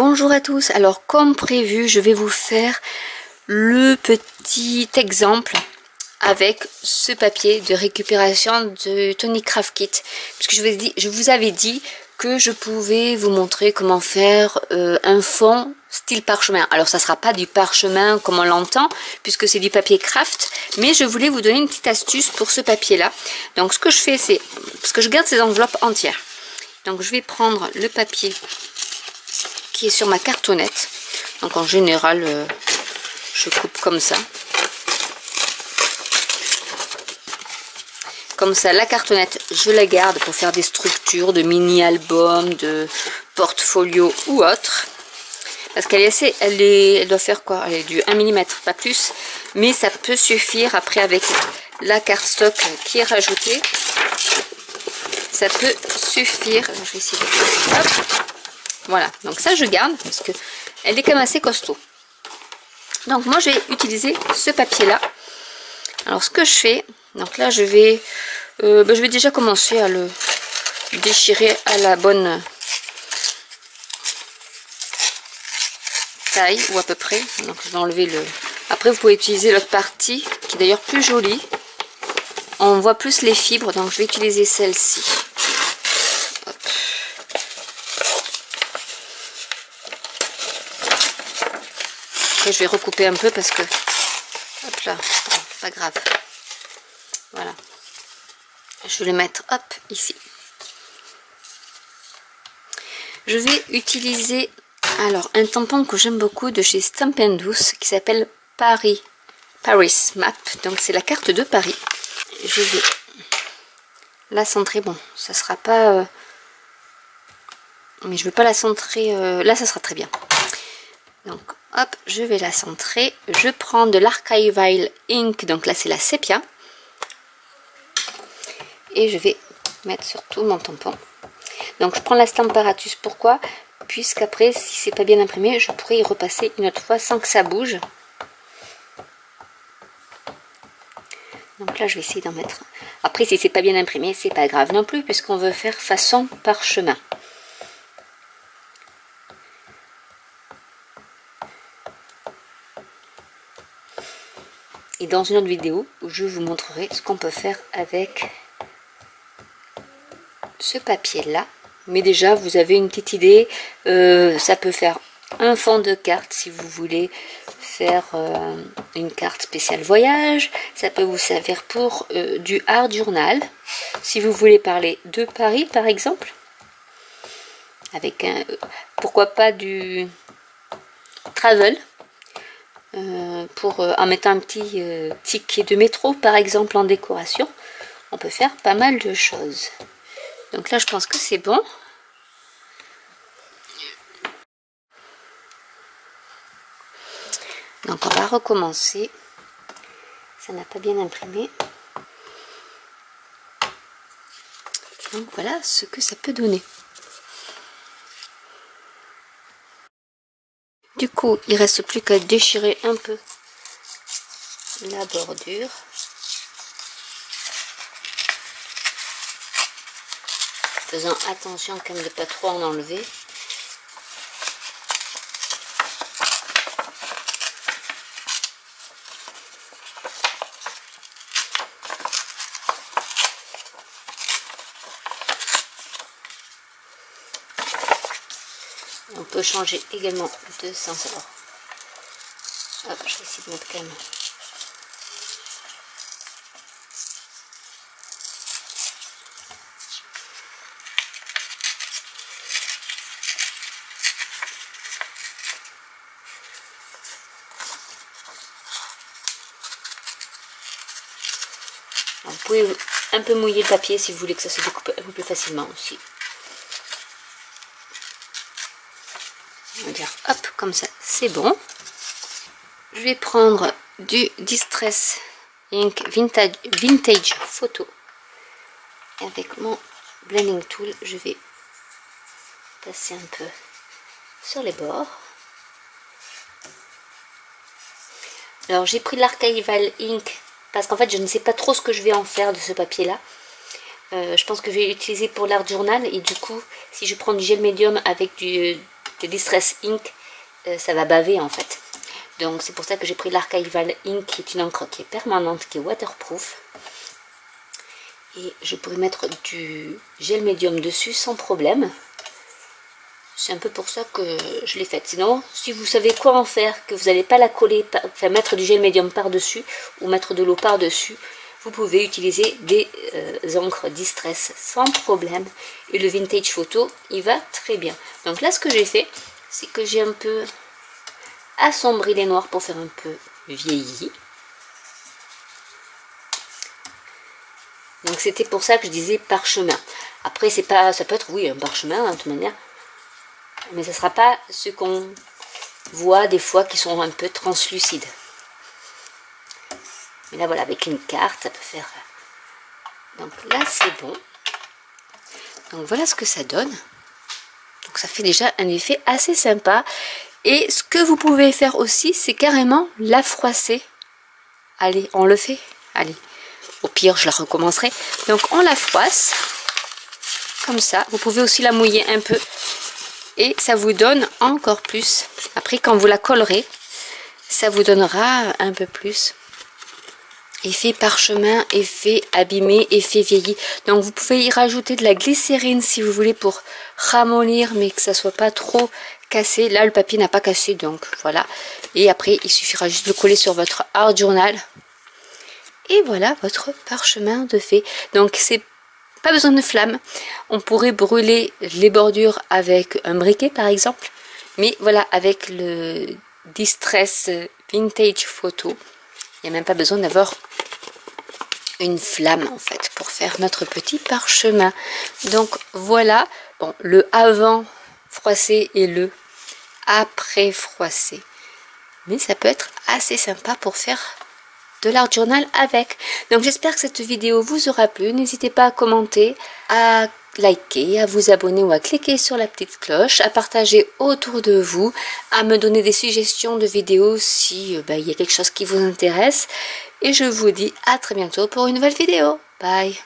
Bonjour à tous, alors comme prévu je vais vous faire le petit exemple avec ce papier de récupération de Tony Craft Kit, puisque je vous avais dit que je pouvais vous montrer comment faire un fond style parchemin. Alors ça sera pas du parchemin comme on l'entend puisque c'est du papier craft, mais je voulais vous donner une petite astuce pour ce papier là. Donc ce que je fais, c'est parce que je garde ces enveloppes entières, donc je vais prendre le papier qui est sur ma cartonnette. Donc en général je coupe comme ça. Comme ça, la cartonnette, je la garde pour faire des structures de mini-albums, de portfolio ou autre. Parce qu'elle est assez, elle doit faire quoi? Elle est du 1 mm, pas plus. Mais ça peut suffire après avec la cardstock qui est rajoutée. Ça peut suffire. Je vais essayer de... Hop. Voilà, donc ça je garde parce que elle est quand même assez costaud. Donc moi je vais utiliser ce papier là. Alors ce que je fais, donc là je vais déjà commencer à le déchirer à la bonne taille ou à peu près. Donc je vais enlever le... Après vous pouvez utiliser l'autre partie qui est d'ailleurs plus jolie. On voit plus les fibres, donc je vais utiliser celle-ci. Après je vais recouper un peu parce que... Hop là, bon, pas grave. Voilà. Je vais le mettre, hop, ici. Je vais utiliser, alors, un tampon que j'aime beaucoup de chez Stamp & Douce qui s'appelle Paris Map. Donc, c'est la carte de Paris. Je vais la centrer. Bon, ça sera pas... mais je ne veux pas la centrer... là, ça sera très bien. Donc, hop, je vais la centrer. Je prends de l'Archival Ink. Donc là, c'est la sépia. Et je vais mettre sur tout mon tampon. Donc je prends la Stamparatus. Pourquoi? Puisqu'après, si c'est pas bien imprimé, je pourrais y repasser une autre fois sans que ça bouge. Donc là je vais essayer d'en mettre. Après si c'est pas bien imprimé, c'est pas grave non plus, puisqu'on veut faire façon parchemin. Et dans une autre vidéo, je vous montrerai ce qu'on peut faire avec ce papier là, mais déjà vous avez une petite idée. Ça peut faire un fond de carte si vous voulez faire une carte spéciale voyage. Ça peut vous servir pour du art journal si vous voulez parler de Paris par exemple, avec un pourquoi pas du travel, pour en mettant un petit ticket de métro par exemple en décoration. On peut faire pas mal de choses. Donc là, je pense que c'est bon. Donc on va recommencer. Ça n'a pas bien imprimé. Donc voilà ce que ça peut donner. Du coup, il ne reste plus qu'à déchirer un peu la bordure. Faisant attention quand même de ne pas trop en enlever. On peut changer également de sens. Alors, hop, je vais essayer de mettre quand même. Vous pouvez un peu mouiller le papier si vous voulez que ça se découpe un peu plus facilement aussi. On va dire hop, comme ça, c'est bon. Je vais prendre du Distress Ink Vintage Photo. Et avec mon blending tool, je vais passer un peu sur les bords. Alors j'ai pris l'Archival Ink parce qu'en fait je ne sais pas trop ce que je vais en faire de ce papier là. Je pense que je vais l'utiliser pour l'art journal, et du coup si je prends du gel médium avec les Distress Ink, ça va baver en fait. Donc c'est pour ça que j'ai pris l'Archival Ink, qui est une encre qui est permanente, qui est waterproof. Et je pourrais mettre du gel médium dessus sans problème. C'est un peu pour ça que je l'ai faite. Sinon, si vous savez quoi en faire, que vous n'allez pas la coller, enfin mettre du gel médium par-dessus ou mettre de l'eau par-dessus, vous pouvez utiliser des encres Distress sans problème. Et le Vintage Photo, il va très bien. Donc là, ce que j'ai fait, c'est que j'ai un peu assombri les noirs pour faire un peu vieilli. Donc c'était pour ça que je disais parchemin. Après, c'est pas, ça peut être, oui, un parchemin, hein, de toute manière. Mais ce ne sera pas ce qu'on voit des fois qui sont un peu translucides. Mais là, voilà, avec une carte, ça peut faire... Donc là, c'est bon. Donc voilà ce que ça donne. Donc ça fait déjà un effet assez sympa. Et ce que vous pouvez faire aussi, c'est carrément la froisser. Allez, on le fait. Allez, au pire, je la recommencerai. Donc on la froisse. Comme ça. Vous pouvez aussi la mouiller un peu. Et ça vous donne encore plus. Après, quand vous la collerez, ça vous donnera un peu plus. Effet parchemin, effet abîmé, effet vieilli. Donc vous pouvez y rajouter de la glycérine si vous voulez pour ramollir, mais que ça soit pas trop cassé. Là, le papier n'a pas cassé, donc voilà. Et après, il suffira juste de le coller sur votre art journal. Et voilà votre parchemin de fait. Donc c'est pas besoin de flamme. On pourrait brûler les bordures avec un briquet par exemple. Mais voilà, avec le Distress Vintage Photo, il n'y a même pas besoin d'avoir une flamme en fait pour faire notre petit parchemin. Donc voilà, bon, le avant froissé et le après froissé. Mais ça peut être assez sympa pour faire de l'art journal avec. Donc j'espère que cette vidéo vous aura plu. N'hésitez pas à commenter, à liker, à vous abonner ou à cliquer sur la petite cloche, à partager autour de vous, à me donner des suggestions de vidéos si il y a quelque chose qui vous intéresse. Et je vous dis à très bientôt pour une nouvelle vidéo. Bye!